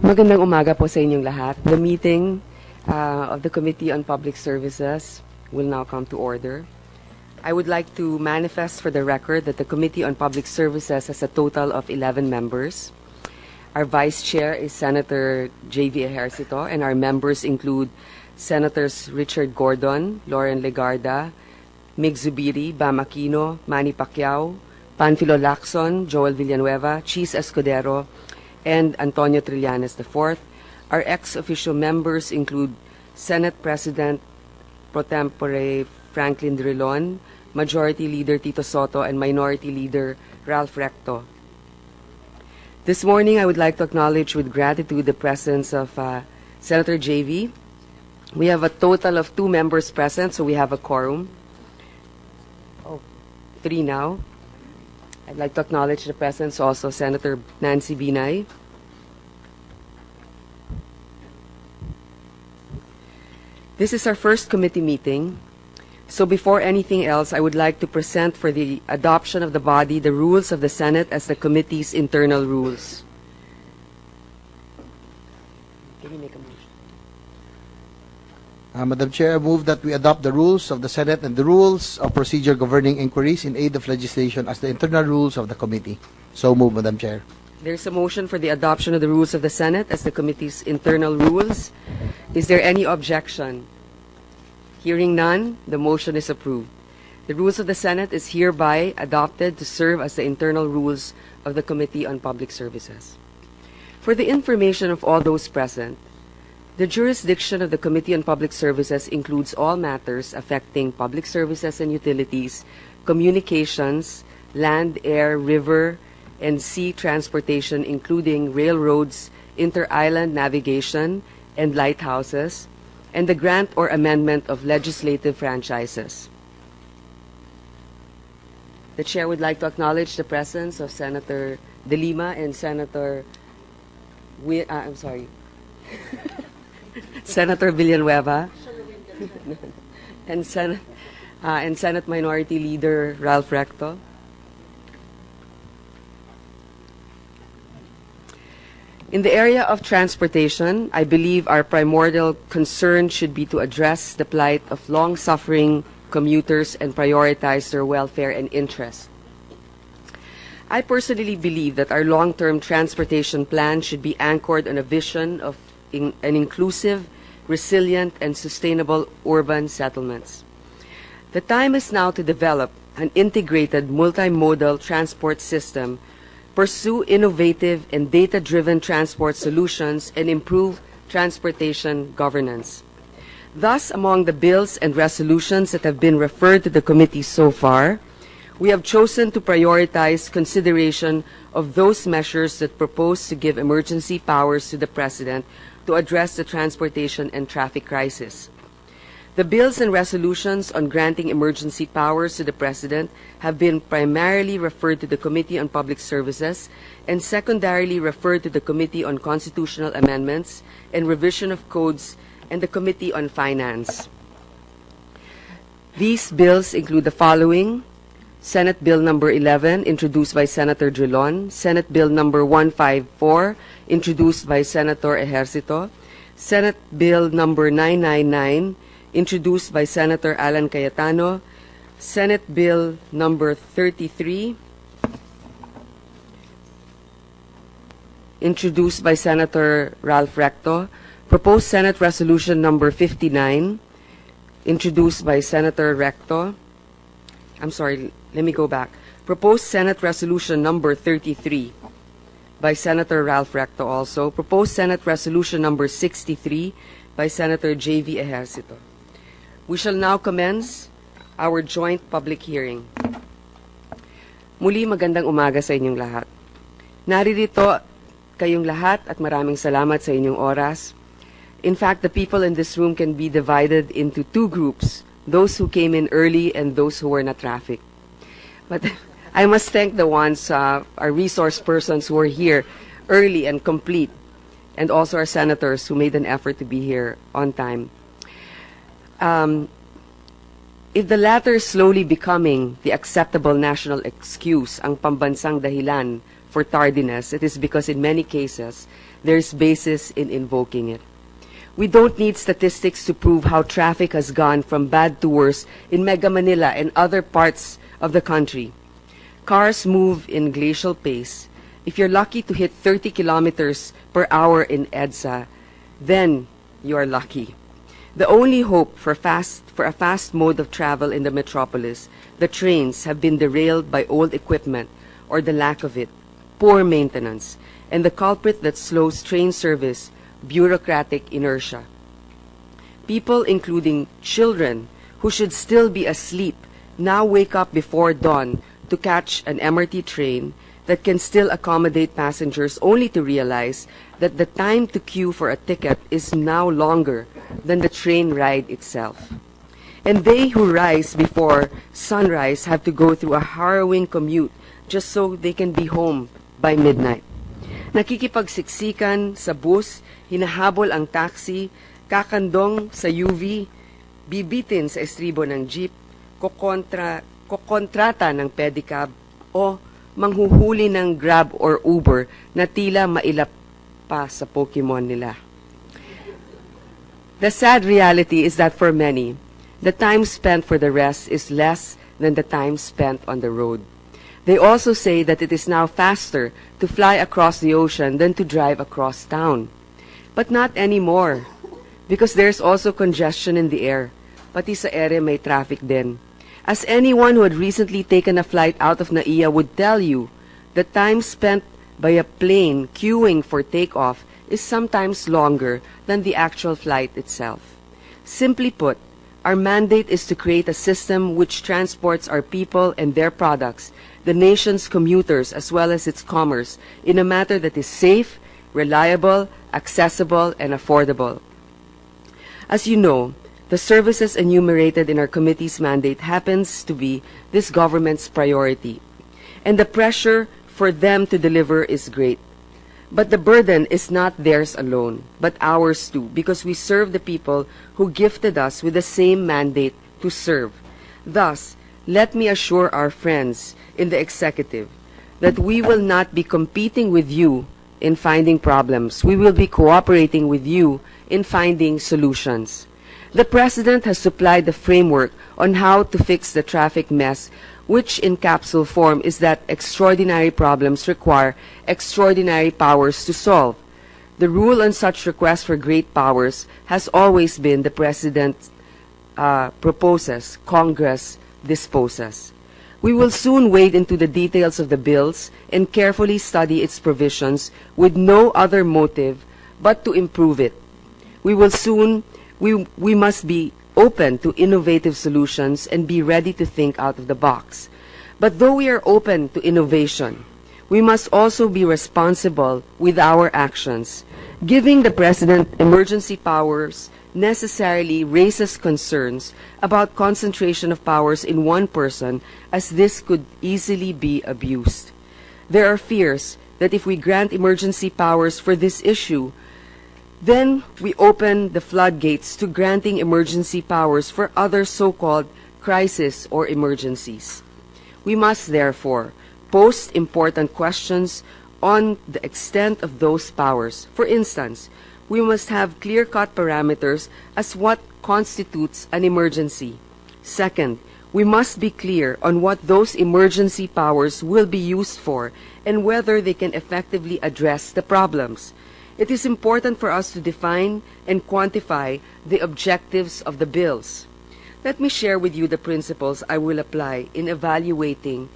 Magandang umaga po sa inyong lahat. The meeting of the Committee on Public Services will now come to order. I would like to manifest for the record that the Committee on Public Services has a total of 11 members. Our Vice Chair is Senator J.V. Ejercito, and our members include Senators Richard Gordon, Lauren Legarda, Mig Zubiri, Bam Aquino, Manny Pacquiao, Panfilo Lacson, Joel Villanueva, Cheese Escudero, and Antonio Trillanes IV. Our ex-official members include Senate President Pro Tempore Franklin Drilon, Majority Leader Tito Soto, and Minority Leader Ralph Recto. This morning, I would like to acknowledge with gratitude the presence of Senator JV. We have a total of 2 members present, so we have a quorum. Oh, 3 now. I'd like to acknowledge the presence also of Senator Nancy Binay. This is our first committee meeting. So before anything else, I would like to present for the adoption of the body the rules of the Senate as the committee's internal rules. Can you make a motion? Madam Chair, I move that we adopt the rules of the Senate and the rules of procedure governing inquiries in aid of legislation as the internal rules of the committee. So move, Madam Chair. There's a motion for the adoption of the rules of the Senate as the committee's internal rules. Is there any objection? Hearing none, the motion is approved. The rules of the Senate is hereby adopted to serve as the internal rules of the Committee on Public Services. For the information of all those present, the jurisdiction of the Committee on Public Services includes all matters affecting public services and utilities, communications, land, air, river, and sea transportation, including railroads, inter-island navigation, and lighthouses, and the grant or amendment of legislative franchises. The Chair would like to acknowledge the presence of Senator De Lima and Senator Senator Villanueva and Senate Minority Leader Ralph Recto. In the area of transportation, I believe our primordial concern should be to address the plight of long-suffering commuters and prioritize their welfare and interests. I personally believe that our long-term transportation plan should be anchored on a vision of an inclusive, resilient, and sustainable urban settlements. The time is now to develop an integrated multimodal transport system, pursue innovative and data-driven transport solutions, and improve transportation governance. Thus, among the bills and resolutions that have been referred to the committee so far, we have chosen to prioritize consideration of those measures that propose to give emergency powers to the President to address the transportation and traffic crisis. The bills and resolutions on granting emergency powers to the President have been primarily referred to the Committee on Public Services and secondarily referred to the Committee on Constitutional Amendments and Revision of Codes and the Committee on Finance. These bills include the following: Senate Bill number 11, introduced by Senator Drilon; Senate Bill number 154, introduced by Senator Ejercito; Senate Bill number 999, introduced by Senator Alan Cayetano; Senate Bill number 33, introduced by Senator Ralph Recto; proposed Senate Resolution number 59, introduced by Senator Recto. I'm sorry, let me go back. Proposed Senate Resolution number 33 by Senator Ralph Recto also. Proposed Senate Resolution number 63 by Senator J.V. Ejercito. We shall now commence our joint public hearing. Muli, magandang umaga sa inyong lahat. Naririto kayong lahat at maraming salamat sa inyong oras. In fact, the people in this room can be divided into 2 groups, those who came in early and those who were not traffic. But I must thank the ones, our resource persons who were here early and complete, and also our senators who made an effort to be here on time. If the latter is slowly becoming the acceptable national excuse, ang pambansang dahilan for tardiness, it is because in many cases, there is basis in invoking it. We don't need statistics to prove how traffic has gone from bad to worse in Mega Manila and other parts of the country. Cars move in glacial pace. If you're lucky to hit 30 kilometers per hour in EDSA, then you are lucky. The only hope for a fast mode of travel in the metropolis, the trains, have been derailed by old equipment or the lack of it, poor maintenance, and the culprit that slows train service, bureaucratic inertia. People, including children who should still be asleep, now wake up before dawn to catch an MRT train that can still accommodate passengers, only to realize that the time to queue for a ticket is now longer than the train ride itself. And they who rise before sunrise have to go through a harrowing commute just so they can be home by midnight. Nakikipagsiksikan sa bus, hinahabol ang taxi, kakandong sa UV, bibitin sa estribo ng jeep, kokontrata ng pedicab, o manghuhuli ng Grab or Uber na tila mailap pa sa Pokemon nila. The sad reality is that for many, the time spent for the rest is less than the time spent on the road. They also say that it is now faster to fly across the ocean than to drive across town. But not anymore, because there's also congestion in the air. Pati sa ere may traffic din. As anyone who had recently taken a flight out of NAIA would tell you, the time spent by a plane queuing for takeoff is sometimes longer than the actual flight itself. Simply put, our mandate is to create a system which transports our people and their products, the nation's commuters as well as its commerce, in a manner that is safe, reliable, accessible, and affordable. As you know, the services enumerated in our committee's mandate happens to be this government's priority, and the pressure for them to deliver is great. But the burden is not theirs alone, but ours too, because we serve the people who gifted us with the same mandate to serve. Thus, let me assure our friends in the executive that we will not be competing with you in finding problems. We will be cooperating with you in finding solutions. The President has supplied the framework on how to fix the traffic mess, which in capsule form is that extraordinary problems require extraordinary powers to solve. The rule on such requests for great powers has always been the President proposes, Congress disposes. We will soon wade into the details of the bills and carefully study its provisions with no other motive but to improve it. We must be open to innovative solutions and be ready to think out of the box. But though we are open to innovation, we must also be responsible with our actions. Giving the President emergency powers necessarily raises concerns about concentration of powers in one person, as this could easily be abused. There are fears that if we grant emergency powers for this issue, then we open the floodgates to granting emergency powers for other so-called crises or emergencies. We must therefore post important questions on the extent of those powers. For instance, we must have clear-cut parameters as what constitutes an emergency. Second, we must be clear on what those emergency powers will be used for and whether they can effectively address the problems. It is important for us to define and quantify the objectives of the bills. Let me share with you the principles I will apply in evaluating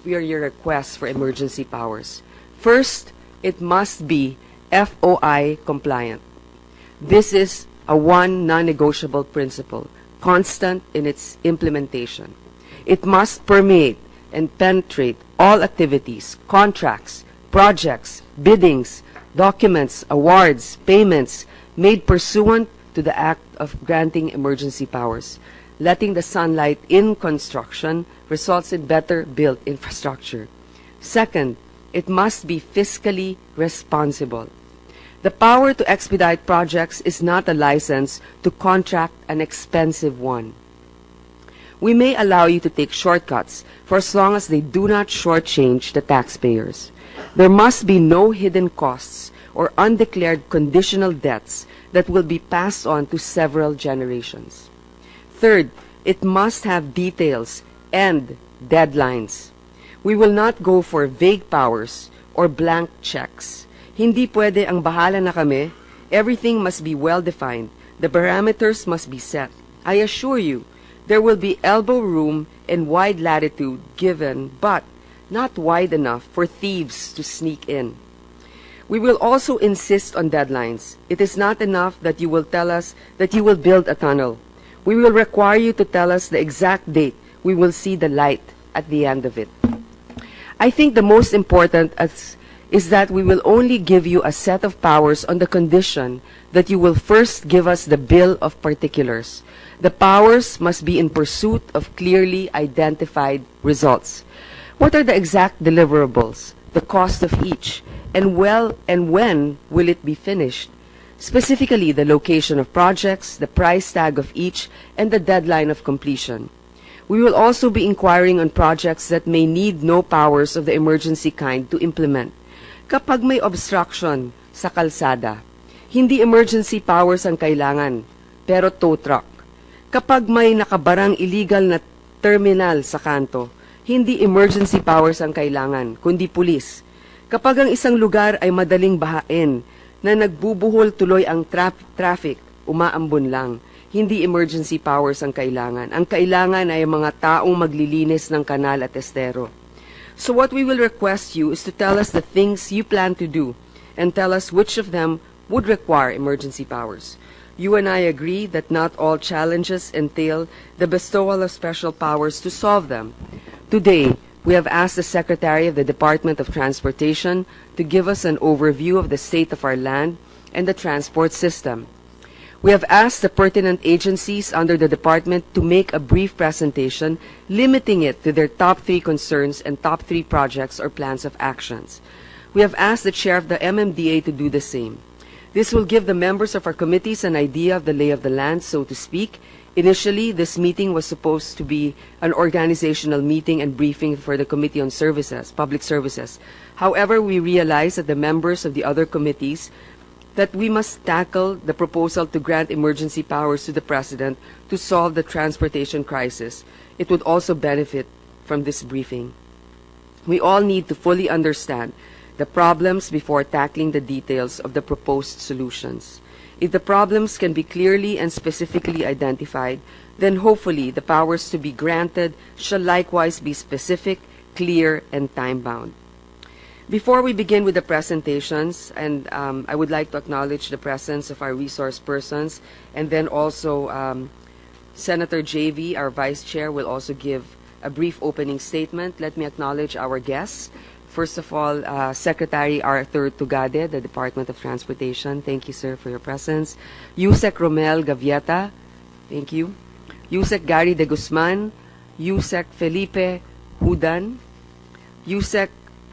your requests for emergency powers. First, it must be FOI compliant. This is a one non-negotiable principle, constant in its implementation. It must permeate and penetrate all activities, contracts, projects, biddings, documents, awards, payments made pursuant to the act of granting emergency powers. Letting the sunlight in construction results in better built infrastructure. Second, it must be fiscally responsible. The power to expedite projects is not a license to contract an expensive one. We may allow you to take shortcuts for as long as they do not shortchange the taxpayers. There must be no hidden costs or undeclared conditional debts that will be passed on to several generations. Third, it must have details and deadlines. We will not go for vague powers or blank checks. Hindi pwede ang bahala na kami. Everything must be well-defined. The parameters must be set. I assure you, there will be elbow room and wide latitude given, but not wide enough for thieves to sneak in. We will also insist on deadlines. It is not enough that you will tell us that you will build a tunnel. We will require you to tell us the exact date we will see the light at the end of it. I think the most important is that we will only give you a set of powers on the condition that you will first give us the bill of particulars. The powers must be in pursuit of clearly identified results. What are the exact deliverables, the cost of each, and when will it be finished? Specifically, the location of projects, the price tag of each, and the deadline of completion. We will also be inquiring on projects that may need no powers of the emergency kind to implement. Kapag may obstruction sa kalsada, hindi emergency powers ang kailangan, pero tow truck. Kapag may nakabarang illegal na terminal sa kanto, hindi emergency powers ang kailangan, kundi pulis. Kapag ang isang lugar ay madaling bahain, na nagbubuhol tuloy ang traffic, umaambon lang, hindi emergency powers ang kailangan. Ang kailangan ay mga taong maglilinis ng kanal at estero. So what we will request you is to tell us the things you plan to do and tell us which of them would require emergency powers. You and I agree that not all challenges entail the bestowal of special powers to solve them. Today, we have asked the Secretary of the Department of Transportation to give us an overview of the state of our land and the transport system. We have asked the pertinent agencies under the department to make a brief presentation, limiting it to their top 3 concerns and top 3 projects or plans of actions. We have asked the chair of the MMDA to do the same. This will give the members of our committees an idea of the lay of the land, so to speak. Initially, this meeting was supposed to be an organizational meeting and briefing for the Committee on Services, Public Services. However, we realized that the members of the other committees that we must tackle the proposal to grant emergency powers to the President to solve the transportation crisis. It would also benefit from this briefing. We all need to fully understand the problems before tackling the details of the proposed solutions. If the problems can be clearly and specifically identified, then hopefully the powers to be granted shall likewise be specific, clear, and time-bound. Before we begin with the presentations, and I would like to acknowledge the presence of our resource persons, and then also Senator JV, our Vice Chair, will also give a brief opening statement. Let me acknowledge our guests. First of all, Secretary Arthur Tugade, the Department of Transportation. Thank you, sir, for your presence. Yusek Romel Gavieta. Thank you. Yusek Gary de Guzman. Yusek Felipe Hudan. Yusek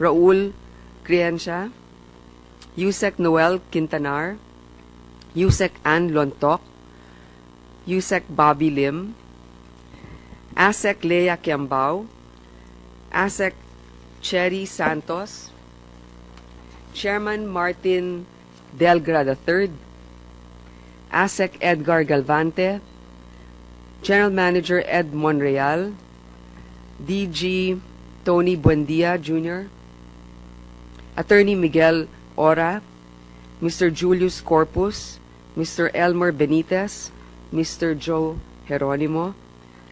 Raul Criencha. Yusek Noel Quintanar. Yusek Ann Lontok. Yusek Bobby Lim. Asek Lea Kiambao. Asek Cherry Santos, Chairman Martin Delgra III, ASEC Edgar Galvante, General Manager Ed Monreal, DG Tony Buendia Jr., Attorney Miguel Ora, Mr. Julius Corpus, Mr. Elmer Benitez, Mr. Joe Geronimo,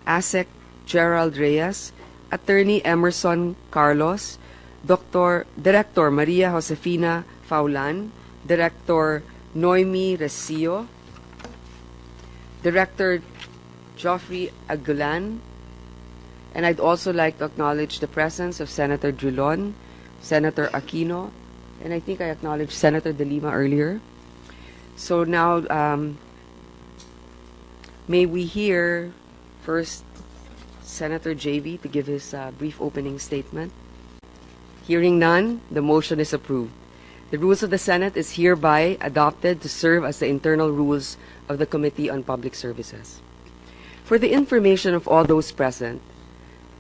ASEC Gerald Reyes, Attorney Emerson Carlos, Director Maria Josefina Faulan, Director Noemi Recio, Director Geoffrey Aguilan, and I'd also like to acknowledge the presence of Senator Drilon, Senator Aquino, and I think I acknowledged Senator De Lima earlier. So now, may we hear first Senator JV to give his brief opening statement. Hearing none, the motion is approved. The rules of the Senate is hereby adopted to serve as the internal rules of the Committee on Public Services. For the information of all those present,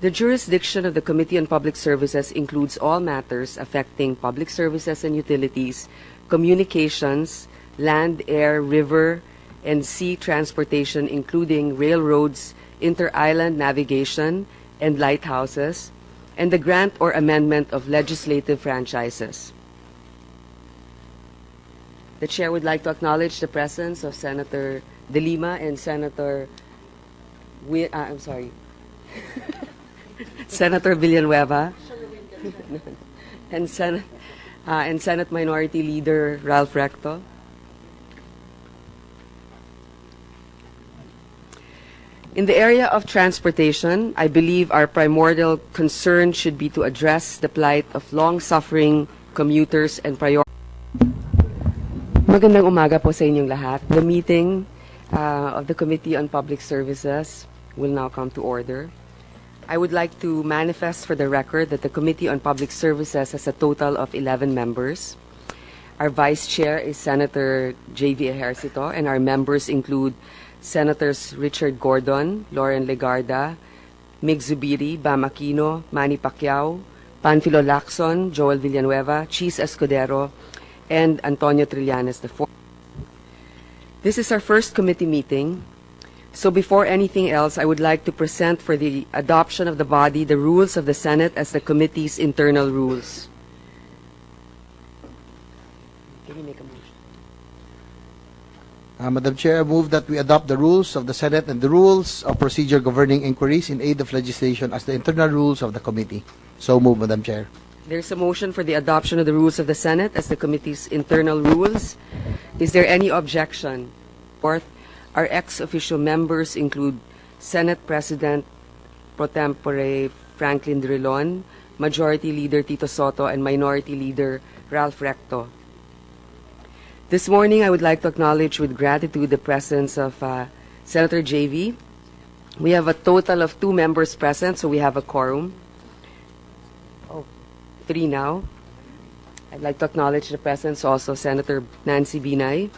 the jurisdiction of the Committee on Public Services includes all matters affecting public services and utilities, communications, land, air, river, and sea transportation, including railroads, inter-island navigation, and lighthouses, and the grant or amendment of legislative franchises. The Chair would like to acknowledge the presence of Senator De Lima and Senator Senator Villanueva and Senate Minority Leader Ralph Recto. In the area of transportation, I believe our primordial concern should be to address the plight of long-suffering commuters and Magandang umaga po sa inyong lahat. The meeting of the Committee on Public Services will now come to order. I would like to manifest for the record that the Committee on Public Services has a total of 11 members. Our Vice Chair is Senator J.V. Ejercito, and our members include Senators Richard Gordon, Lauren Legarda, Mig Zubiri, Bam Aquino, Manny Pacquiao, Panfilo Lacson, Joel Villanueva, Cheese Escudero, and Antonio Trillanes IV. This is our first committee meeting, so before anything else, I would like to present for the adoption of the body the rules of the Senate as the committee's internal rules. Can you make a motion? Madam Chair, I move that we adopt the rules of the Senate and the rules of procedure governing inquiries in aid of legislation as the internal rules of the committee. So move, Madam Chair. There's a motion for the adoption of the rules of the Senate as the committee's internal rules. Is there any objection? Fourth, our ex-official members include Senate President Pro Tempore Franklin Drilon, Majority Leader Tito Soto, and Minority Leader Ralph Recto. This morning, I would like to acknowledge with gratitude the presence of Senator J.V. We have a total of 2 members present, so we have a quorum. 3 now. I'd like to acknowledge the presence also of Senator Nancy Binay,